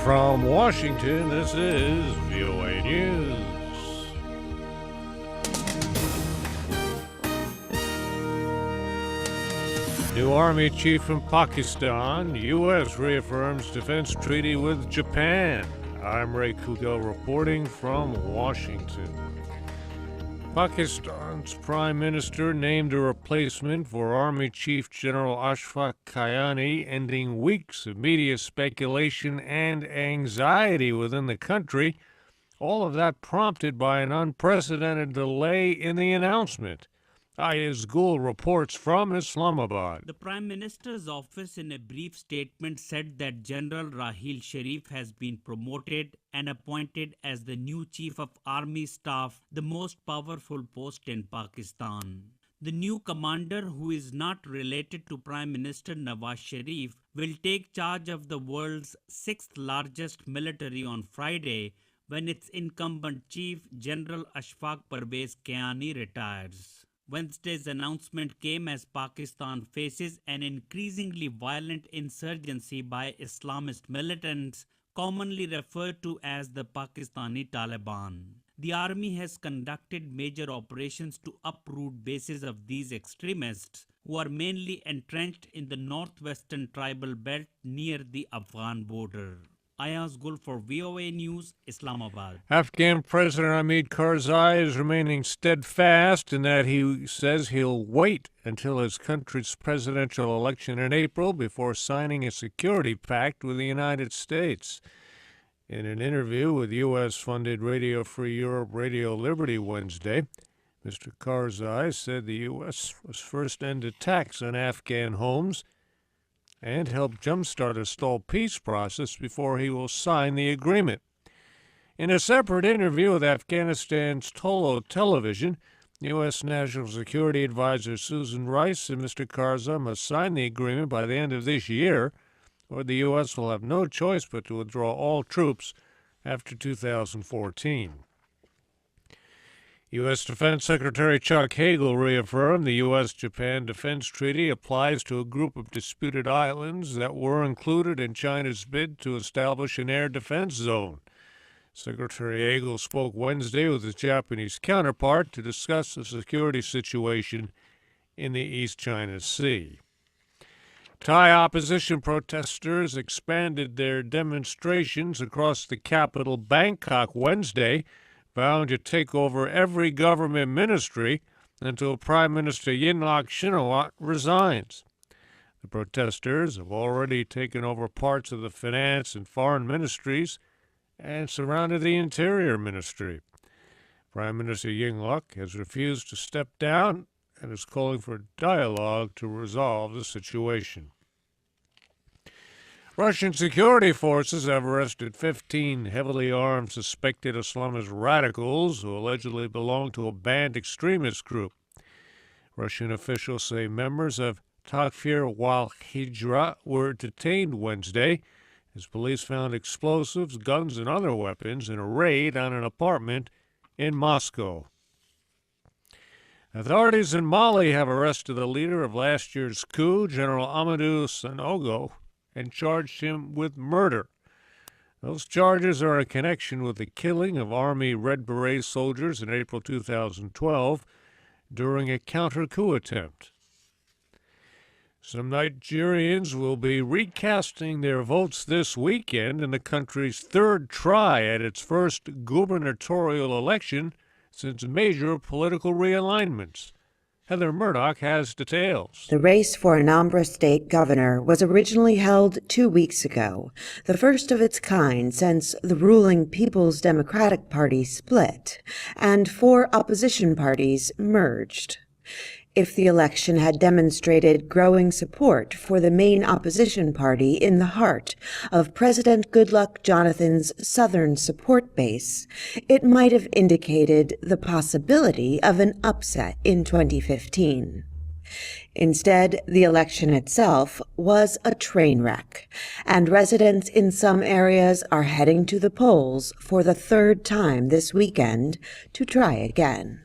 From Washington, this is VOA News. New Army chief in Pakistan, U.S. reaffirms defense treaty with Japan. I'm Ray Kugel reporting from Washington. Pakistan's Prime Minister named a replacement for Army Chief General Ashfaq Kayani, ending weeks of media speculation and anxiety within the country, all of that prompted by an unprecedented delay in the announcement. Ayaz Gul reports from Islamabad. The Prime Minister's office in a brief statement said that General Rahil Sharif has been promoted and appointed as the new Chief of Army Staff, the most powerful post in Pakistan. The new commander, who is not related to Prime Minister Nawaz Sharif, will take charge of the world's sixth largest military on Friday when its incumbent chief, General Ashfaq Parvez Kayani, retires. Wednesday's announcement came as Pakistan faces an increasingly violent insurgency by Islamist militants, commonly referred to as the Pakistani Taliban. The army has conducted major operations to uproot bases of these extremists, who are mainly entrenched in the northwestern tribal belt near the Afghan border. Ayaz Gul for VOA News, Islamabad. Afghan President Hamid Karzai is remaining steadfast in that he says he'll wait until his country's presidential election in April before signing a security pact with the United States. In an interview with U.S.-funded Radio Free Europe Radio Liberty Wednesday, Mr. Karzai said the U.S. was first end attacks on Afghan homes and help jumpstart a stalled peace process before he will sign the agreement. In a separate interview with Afghanistan's Tolo television, U.S. National Security Advisor Susan Rice said Mr. Karzai must sign the agreement by the end of this year, or the U.S. will have no choice but to withdraw all troops after 2014. U.S. Defense Secretary Chuck Hagel reaffirmed the U.S.-Japan Defense Treaty applies to a group of disputed islands that were included in China's bid to establish an air defense zone. Secretary Hagel spoke Wednesday with his Japanese counterpart to discuss the security situation in the East China Sea. Thai opposition protesters expanded their demonstrations across the capital, Bangkok, Wednesday, vowing to take over every government ministry until Prime Minister Yingluck Shinawatra resigns. The protesters have already taken over parts of the finance and foreign ministries and surrounded the interior ministry. Prime Minister Yingluck has refused to step down and is calling for dialogue to resolve the situation. Russian security forces have arrested 15 heavily armed suspected Islamist radicals who allegedly belong to a banned extremist group. Russian officials say members of Takfir wal Hijra were detained Wednesday as police found explosives, guns, and other weapons in a raid on an apartment in Moscow. Authorities in Mali have arrested the leader of last year's coup, General Amadou Sanogo, and charged him with murder. Those charges are in connection with the killing of Army Red Beret soldiers in April 2012 during a counter-coup attempt. Some Nigerians will be recasting their votes this weekend in the country's third try at its first gubernatorial election since major political realignments. Heather Murdoch has details. The race for Anambra State governor was originally held 2 weeks ago, the first of its kind since the ruling People's Democratic Party split and 4 opposition parties merged. If the election had demonstrated growing support for the main opposition party in the heart of President Goodluck Jonathan's Southern support base, it might have indicated the possibility of an upset in 2015. Instead, the election itself was a train wreck, and residents in some areas are heading to the polls for the third time this weekend to try again.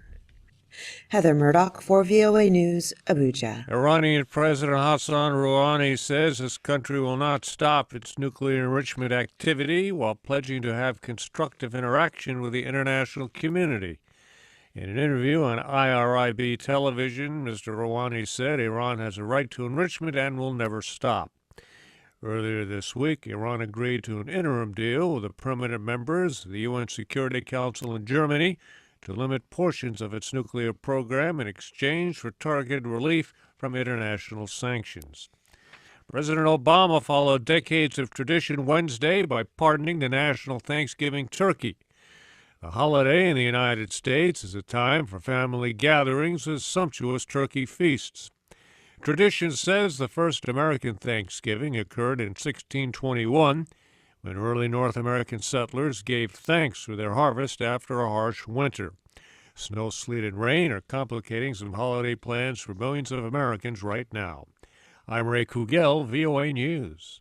Heather Murdoch for VOA News, Abuja. Iranian President Hassan Rouhani says his country will not stop its nuclear enrichment activity while pledging to have constructive interaction with the international community. In an interview on IRIB television, Mr. Rouhani said Iran has a right to enrichment and will never stop. Earlier this week, Iran agreed to an interim deal with the permanent members of the UN Security Council in Germany to limit portions of its nuclear program in exchange for targeted relief from international sanctions. President Obama followed decades of tradition Wednesday by pardoning the national Thanksgiving turkey. The holiday in the United States is a time for family gatherings with sumptuous turkey feasts. Tradition says the first American Thanksgiving occurred in 1621, when early North American settlers gave thanks for their harvest after a harsh winter. Snow, sleet, and rain are complicating some holiday plans for millions of Americans right now. I'm Ray Kugel, VOA News.